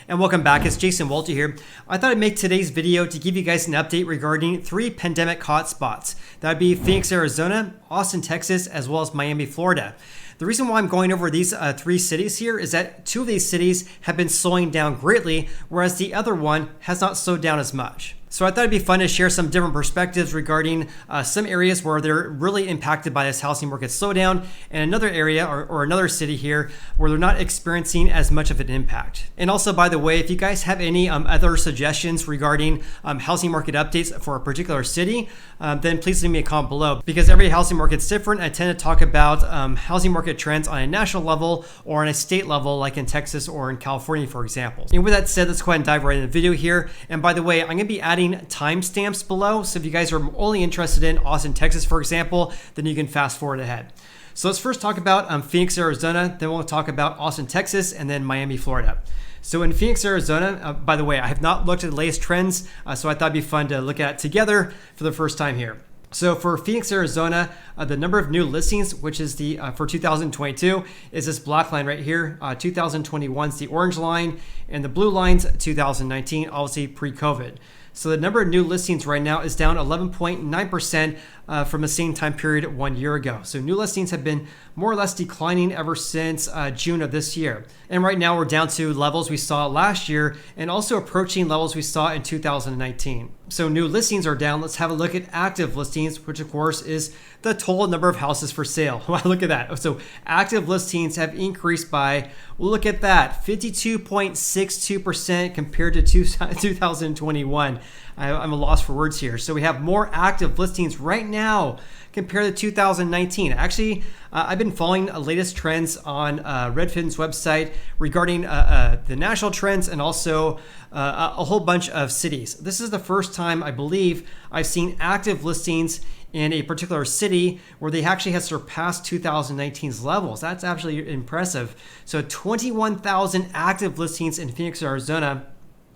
And welcome back, it's Jason Walter here. I thought I'd make today's video to give you guys an update regarding 3 pandemic hotspots. That would be Phoenix, Arizona, Austin, Texas, as well as Miami, Florida. The reason why I'm going over these 3 cities here is that 2 of these cities have been slowing down greatly, whereas the other one has not slowed down as much. So I thought it'd be fun to share some different perspectives regarding some areas where they're really impacted by this housing market slowdown, and another area or another city here where they're not experiencing as much of an impact. And also, by the way, if you guys have any other suggestions regarding housing market updates for a particular city, then please leave me a comment below, because every housing market's different. I tend to talk about housing market trends on a national level or on a state level, like in Texas or in California, for example. And with that said, let's go ahead and dive right into the video here. And by the way, I'm going to be adding timestamps below, so if you guys are only interested in Austin, Texas, for example, then you can fast forward ahead. So let's first talk about Phoenix, Arizona, then we'll talk about Austin, Texas, and then Miami, Florida. So in Phoenix, Arizona, by the way, I have not looked at the latest trends, so I thought it'd be fun to look at together for the first time here. So for Phoenix, Arizona, the number of new listings, which is the for 2022, is this black line right here. 2021 is the orange line, and the blue line's 2019, obviously pre-COVID. So the number of new listings right now is down 11.9% from the same time period 1 year ago. So new listings have been more or less declining ever since June of this year. And right now we're down to levels we saw last year and also approaching levels we saw in 2019. So new listings are down. Let's have a look at active listings, which of course is the total number of houses for sale. Wow, look at that. So active listings have increased by, well, look at that, 52.62% compared to 2021. I'm a loss for words here. So we have more active listings right now compared to 2019. Actually, I've been following the latest trends on Redfin's website regarding the national trends and also a whole bunch of cities. This is the first time, I believe, I've seen active listings in a particular city where they actually have surpassed 2019's levels. That's absolutely impressive. So 21,000 active listings in Phoenix, Arizona.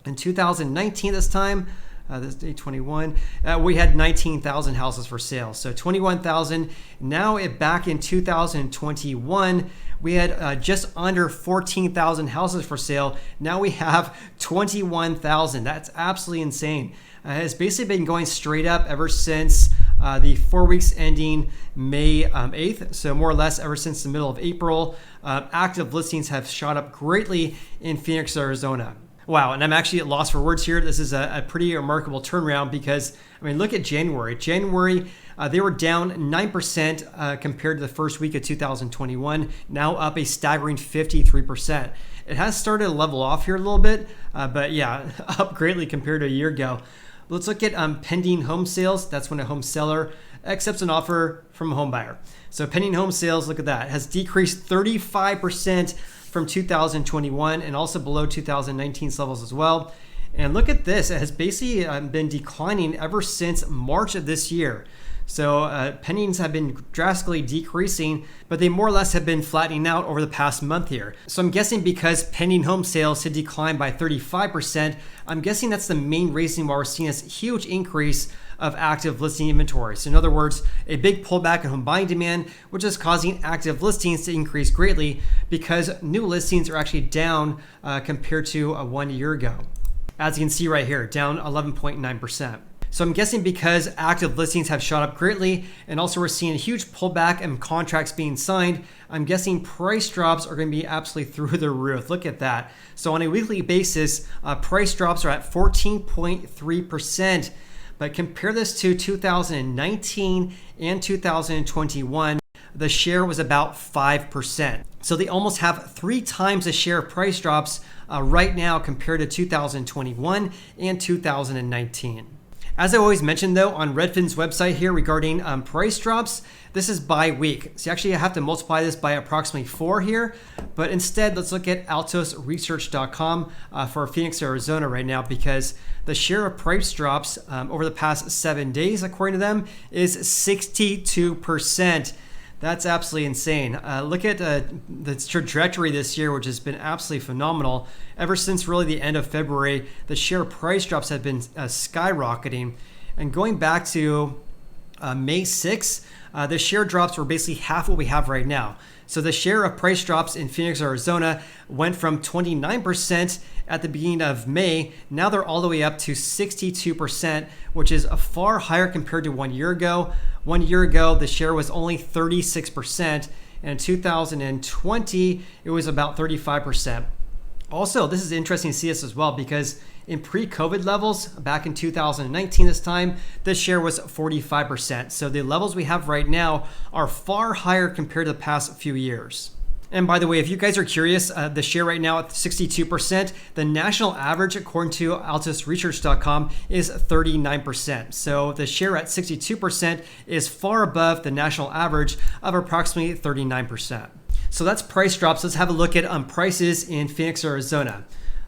In 2019 this time, this day 21, we had 19,000 houses for sale. So 21,000. Now back in 2021, we had just under 14,000 houses for sale. Now we have 21,000. That's absolutely insane. It's basically been going straight up ever since the 4 weeks ending May 8th. So more or less ever since the middle of April, active listings have shot up greatly in Phoenix, Arizona. Wow, and I'm actually at loss for words here. This is a pretty remarkable turnaround because, I mean, look at January. January, they were down 9% compared to the first week of 2021, now up a staggering 53%. It has started to level off here a little bit, but yeah, up greatly compared to a year ago. Let's look at pending home sales. That's when a home seller accepts an offer from a home buyer. So pending home sales, look at that, has decreased 35% from 2021 and also below 2019's levels as well. And look at this, it has basically been declining ever since March of this year. So pendings have been drastically decreasing, but they more or less have been flattening out over the past month here. So I'm guessing because pending home sales had declined by 35%, I'm guessing that's the main reason why we're seeing this huge increase of active listing inventory. So in other words, a big pullback in home buying demand, which is causing active listings to increase greatly because new listings are actually down compared to 1 year ago. As you can see right here, down 11.9%. So I'm guessing because active listings have shot up greatly and also we're seeing a huge pullback in contracts being signed, I'm guessing price drops are going to be absolutely through the roof. Look at that. So on a weekly basis, price drops are at 14.3%. But compare this to 2019 and 2021, the share was about 5%. So they almost have 3 times the share of price drops right now compared to 2021 and 2019. As I always mention though, on Redfin's website here regarding price drops, this is by week. So actually I have to multiply this by approximately 4 here, but instead let's look at altosresearch.com for Phoenix, Arizona right now, because the share of price drops over the past 7 days, according to them, is 62%. That's absolutely insane. Look at the trajectory this year, which has been absolutely phenomenal. Ever since really the end of February, the share of price drops have been skyrocketing. And going back to May 6th, the share drops were basically half what we have right now. So the share of price drops in Phoenix, Arizona went from 29% at the beginning of May. Now they're all the way up to 62%, which is a far higher compared to 1 year ago. 1 year ago, the share was only 36%. And in 2020, it was about 35%. Also, this is interesting to see this as well because in pre-COVID levels, back in 2019 this time, the share was 45%. So the levels we have right now are far higher compared to the past few years. And by the way, if you guys are curious, the share right now at 62%, the national average according to altusresearch.com is 39%. So the share at 62% is far above the national average of approximately 39%. So that's price drops. Let's have a look at prices in Phoenix, Arizona.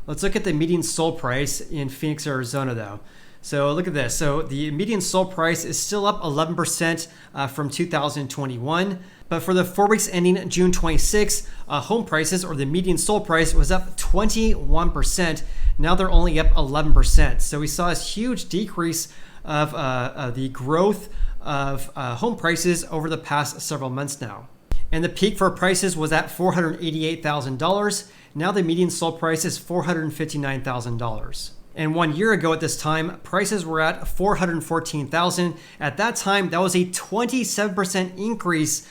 Let's look at the median sold price in Phoenix, Arizona though. So look at this. So the median sold price is still up 11% from 2021. But for the 4 weeks ending June 26, home prices or the median sold price was up 21%. Now they're only up 11%. So we saw a huge decrease of the growth of home prices over the past several months now. And the peak for prices was at $488,000. Now the median sold price is $459,000. And 1 year ago at this time, prices were at $414,000. At that time, that was a 27% increase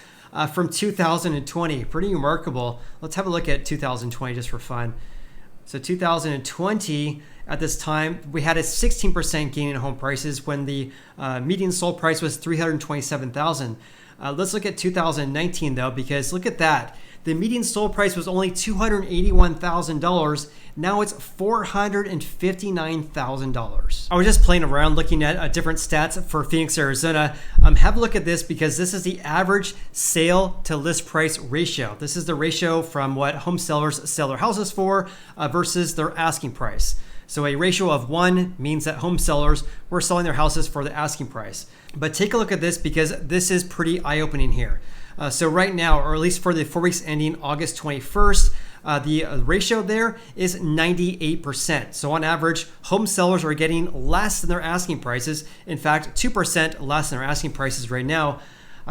from 2020. Pretty remarkable. Let's have a look at 2020 just for fun. So 2020, at this time, we had a 16% gain in home prices when the median sold price was $327,000. Let's look at 2019 though, because look at that. The median sold price was only $281,000. Now it's $459,000. I was just playing around looking at different stats for Phoenix, Arizona. Have a look at this because this is the average sale to list price ratio. This is the ratio from what home sellers sell their houses for versus their asking price. So a ratio of 1 means that home sellers were selling their houses for the asking price. But take a look at this because this is pretty eye-opening here. So right now, or at least for the 4 weeks ending August 21st, the ratio there is 98%. So on average, home sellers are getting less than their asking prices. In fact, 2% less than their asking prices right now.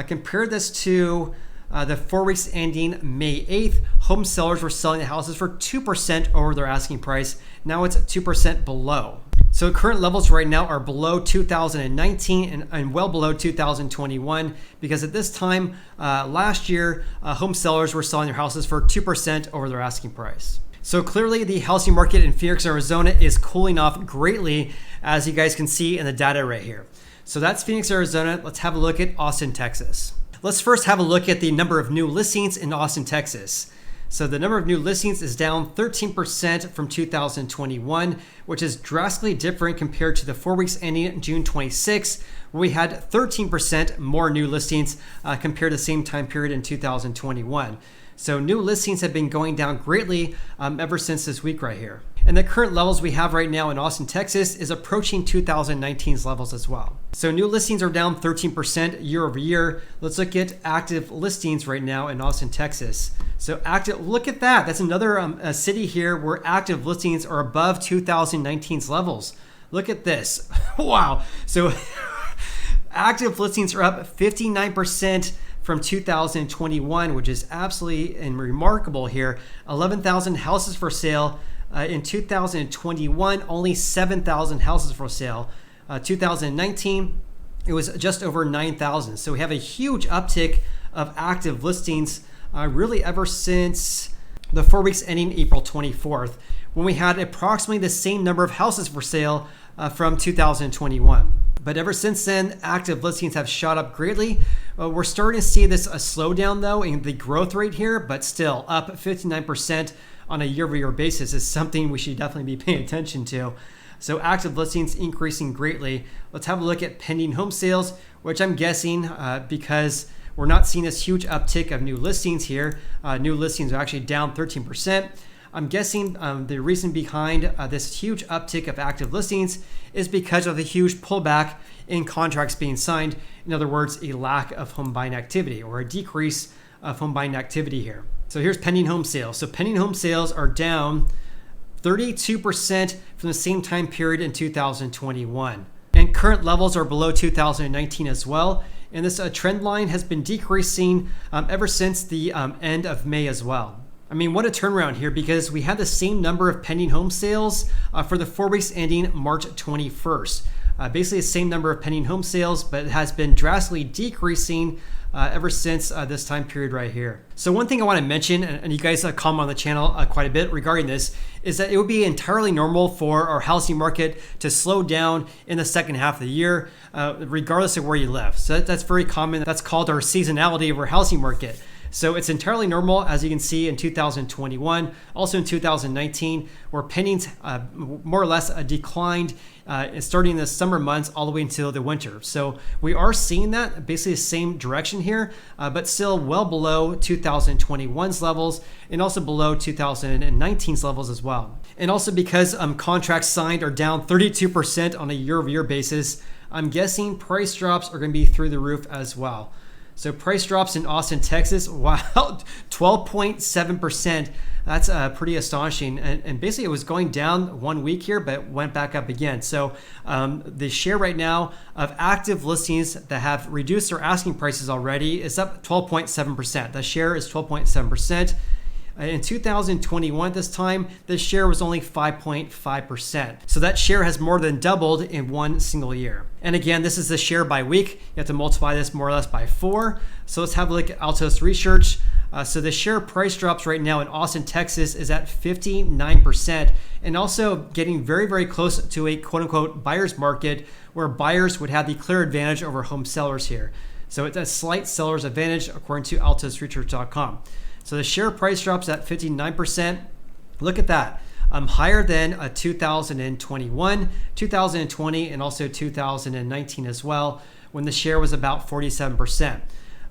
Compare this to the 4 weeks ending May 8th, home sellers were selling the houses for 2% over their asking price. Now it's 2% below. So current levels right now are below 2019 and well below 2021 because at this time last year, home sellers were selling their houses for 2% over their asking price. So clearly the housing market in Phoenix, Arizona is cooling off greatly, as you guys can see in the data right here. So that's Phoenix, Arizona. Let's have a look at Austin, Texas. Let's first have a look at the number of new listings in Austin, Texas. So the number of new listings is down 13% from 2021, which is drastically different compared to the 4 weeks ending June 26, where we had 13% more new listings compared to the same time period in 2021. So new listings have been going down greatly ever since this week right here. And the current levels we have right now in Austin, Texas is approaching 2019's levels as well. So new listings are down 13% year over year. Let's look at active listings right now in Austin, Texas. So active, look at that. That's another city here where active listings are above 2019's levels. Look at this. Wow. So active listings are up 59% from 2021, which is absolutely and remarkable here. 11,000 houses for sale. In 2021, only 7,000 houses for sale. 2019, it was just over 9,000. So we have a huge uptick of active listings really ever since the 4 weeks ending April 24th, when we had approximately the same number of houses for sale from 2021. But ever since then, active listings have shot up greatly. We're starting to see this a slowdown though in the growth rate here, but still up 59% on a year-over-year basis is something we should definitely be paying attention to. So active listings increasing greatly. Let's have a look at pending home sales, which I'm guessing because we're not seeing this huge uptick of new listings here. New listings are actually down 13%. I'm guessing the reason behind this huge uptick of active listings is because of the huge pullback in contracts being signed. In other words, a lack of home buying activity or a decrease of home buying activity here. So here's pending home sales. So pending home sales are down 32% from the same time period in 2021. And and current levels are below 2019 as well. And this trend line has been decreasing ever since the end of May as well. I mean, what a turnaround here, because we had the same number of pending home sales for the 4 weeks ending March 21st. Basically the same number of pending home sales, but it has been drastically decreasing ever since this time period right here. So one thing I want to mention, and you guys comment on the channel quite a bit regarding this, is that it would be entirely normal for our housing market to slow down in the second half of the year, regardless of where you live. So that's very common. That's called our seasonality of our housing market. So it's entirely normal, as you can see in 2021, also in 2019, where pendings more or less declined starting in the summer months all the way until the winter. So we are seeing that basically the same direction here, but still well below 2021's levels and also below 2019's levels as well. And also because contracts signed are down 32% on a year-over-year basis, I'm guessing price drops are going to be through the roof as well. So price drops in Austin, Texas, wow, 12.7%. That's pretty astonishing. And basically it was going down 1 week here, but went back up again. So the share right now of active listings that have reduced their asking prices already is up 12.7%. The share is 12.7%. In 2021, this time, the share was only 5.5%. So that share has more than doubled in one single year. And again, this is the share by week. You have to multiply this more or less by 4. So let's have a look at Altos Research. So the share price drops right now in Austin, Texas is at 59%, and also getting very, very close to a quote unquote buyer's market where buyers would have the clear advantage over home sellers here. So it's a slight seller's advantage according to altosresearch.com. So the share price drops at 59%. Look at that. Higher than 2021, 2020, and also 2019 as well, when the share was about 47%.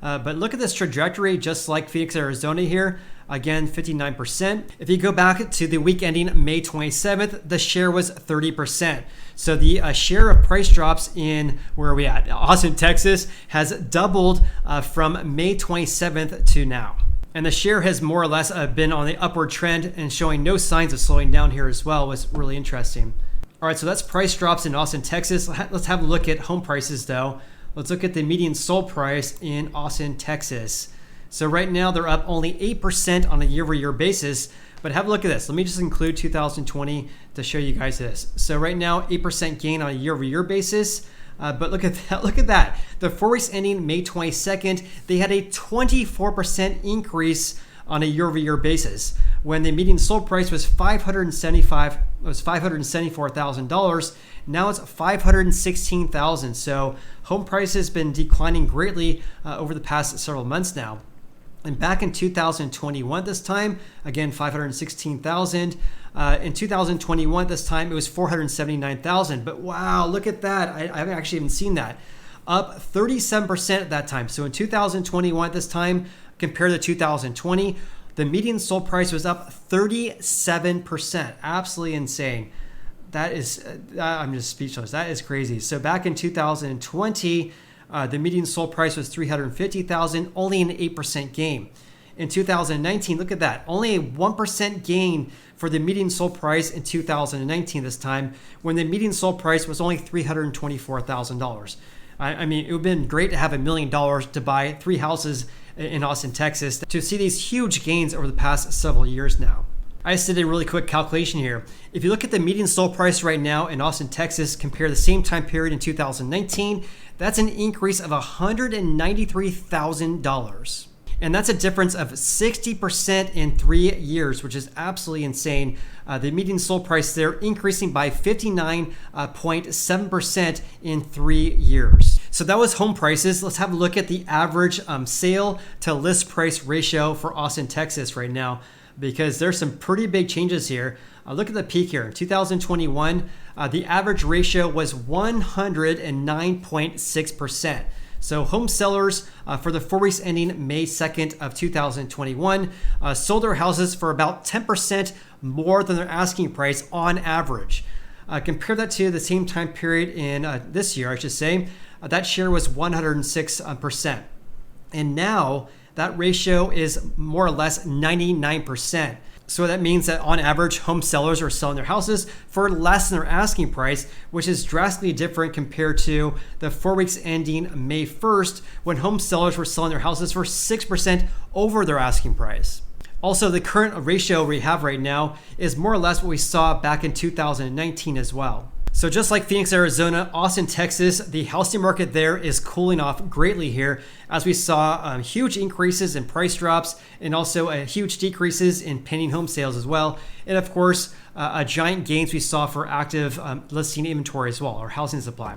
But look at this trajectory, just like Phoenix, Arizona here. Again, 59%. If you go back to the week ending May 27th, the share was 30%. So the share of price drops in, where are we at? Austin, Texas, has doubled from May 27th to now. And the share has more or less been on the upward trend and showing no signs of slowing down here as well. Was really interesting. All right, so that's price drops in Austin, Texas. Let's have a look at home prices though. Let's look at the median sold price in Austin, Texas. So right now they're up only 8% on a year-over-year basis, but have a look at this. Let me just include 2020 to show you guys this. So right now, 8% gain on a year-over-year basis. But look at that. Look at that. The 4 weeks ending May 22nd, they had a 24% increase on a year-over-year basis. When the median sold price was $574,000, now it's $516,000. So home price has been declining greatly over the past several months now. And back in 2021, this time, again, 516,000. In 2021, this time, it was 479,000. But wow, look at that. I haven't actually even seen that. Up 37% at that time. So in 2021, this time, compared to 2020, the median sold price was up 37%. Absolutely insane. That is, I'm just speechless. That is crazy. So back in 2020, the median sold price was $350,000, only an 8% gain. In 2019, look at that, only a 1% gain for the median sold price in 2019 this time, when the median sold price was only $324,000. I mean, it would have been great to have $1 million to buy 3 houses in Austin, Texas, to see these huge gains over the past several years now. I just did a really quick calculation here. If you look at the median sold price right now in Austin, Texas, compare the same time period in 2019, that's an increase of $193,000. And that's a difference of 60% in 3 years, which is absolutely insane. The median sold price there increasing by 59.7% in 3 years. So that was home prices. Let's have a look at the average sale to list price ratio for Austin, Texas right now, because there's some pretty big changes here. Look at the peak here. In 2021, the average ratio was 109.6%. So home sellers for the 4 weeks ending May 2nd of 2021 sold their houses for about 10% more than their asking price on average. Compare that to the same time period in this year, I should say, that share was 106%. And now that ratio is more or less 99%. So that means that on average, home sellers are selling their houses for less than their asking price, which is drastically different compared to the 4 weeks ending May 1st, when home sellers were selling their houses for 6% over their asking price. Also, the current ratio we have right now is more or less what we saw back in 2019 as well. So just like Phoenix, Arizona, Austin, Texas, the housing market there is cooling off greatly here, as we saw huge increases in price drops and also huge decreases in pending home sales as well. And of course, giant gains we saw for active listing inventory as well, or housing supply.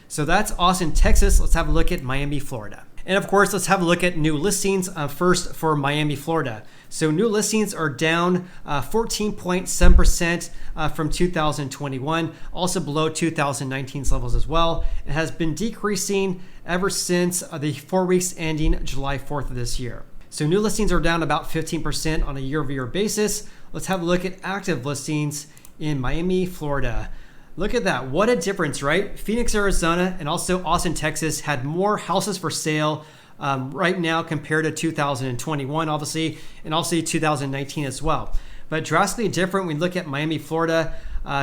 So that's Austin, Texas. Let's have a look at Miami, Florida. And of course, let's have a look at new listings first for Miami, Florida. So new listings are down 14.7% from 2021, also below 2019's levels as well. It has been decreasing ever since the 4 weeks ending July 4th of this year. So new listings are down about 15% on a year-over-year basis. Let's have a look at active listings in Miami, Florida. Look at that. What a difference, right? Phoenix, Arizona, and also Austin, Texas had more houses for sale right now compared to 2021, obviously, and also 2019 as well. But drastically different when we look at Miami, Florida,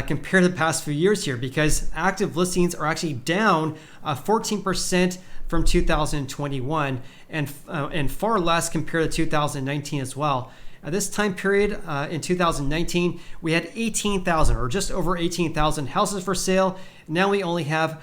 compared to the past few years here, because active listings are actually down 14% from 2021 and far less compared to 2019 as well. At this time period in 2019, we had 18,000 or just over 18,000 houses for sale. Now we only have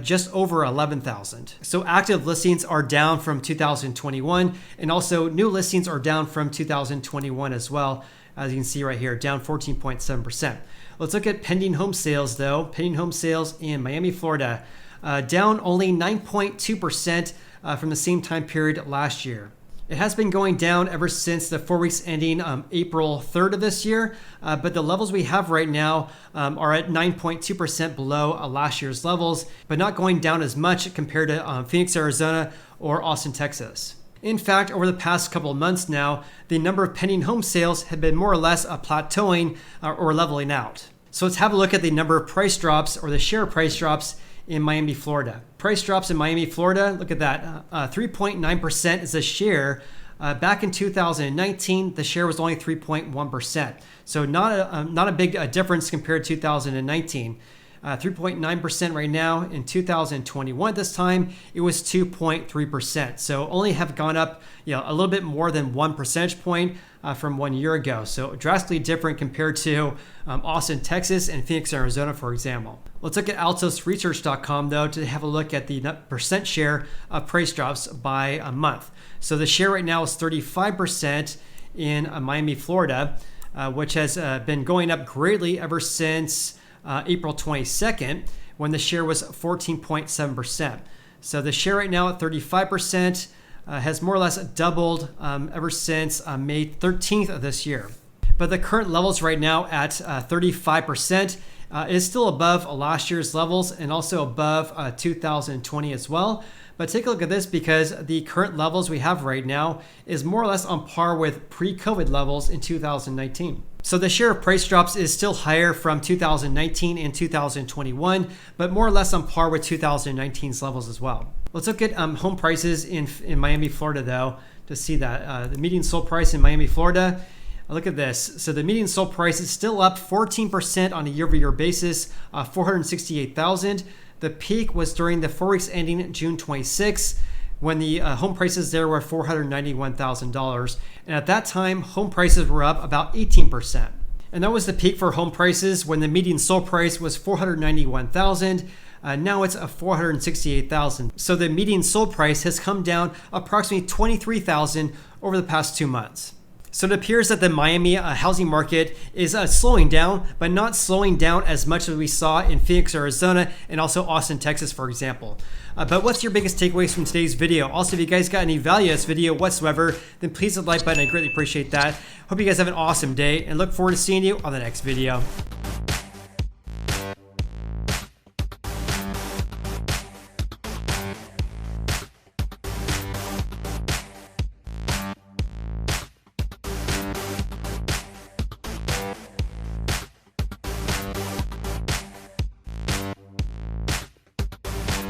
just over 11,000. So active listings are down from 2021, and also new listings are down from 2021 as well. As you can see right here, down 14.7%. Let's look at pending home sales though. Pending home sales in Miami, Florida, down only 9.2% from the same time period last year. It has been going down ever since the 4 weeks ending April 3rd of this year, but the levels we have right now are at 9.2% below last year's levels, but not going down as much compared to Phoenix, Arizona, or Austin, Texas. In fact, over the past couple of months now, the number of pending home sales have been more or less plateauing or leveling out. So let's have a look at the number of price drops, or the share of price drops in Miami, Florida. Price drops in Miami, Florida, look at that. 3.9% is the share. Back in 2019, the share was only 3.1%. So not a big difference compared to 2019. 3.9% right now. In 2021, this time it was 2.3%. So only have gone up, a little bit more than 1 percentage point from 1 year ago. So drastically different compared to Austin, Texas, and Phoenix, Arizona, for example. Let's look at altosresearch.com though to have a look at the percent share of price drops by a month. So the share right now is 35% in Miami, Florida, which has been going up greatly ever since April 22nd, when the share was 14.7%. So the share right now at 35% has more or less doubled ever since May 13th of this year. But the current levels right now at 35% is still above last year's levels and also above 2020 as well. But take a look at this, because the current levels we have right now is more or less on par with pre-COVID levels in 2019. So the share of price drops is still higher from 2019 and 2021, but more or less on par with 2019's levels as well. Let's look at home prices in Miami, Florida though, to see that. The median sold price in Miami, Florida, look at this. So the median sold price is still up 14% on a year-over-year basis, 468,000. The peak was during the 4 weeks ending June 26, when the home prices there were $491,000. And at that time, home prices were up about 18%. And that was the peak for home prices when the median sold price was $491,000. Now it's $468,000. So the median sold price has come down approximately $23,000 over the past 2 months. So it appears that the Miami housing market is slowing down, but not slowing down as much as we saw in Phoenix, Arizona, and also Austin, Texas, for example. But what's your biggest takeaways from today's video? Also, if you guys got any value in this video whatsoever, then please hit the like button. I greatly appreciate that. Hope you guys have an awesome day and look forward to seeing you on the next video.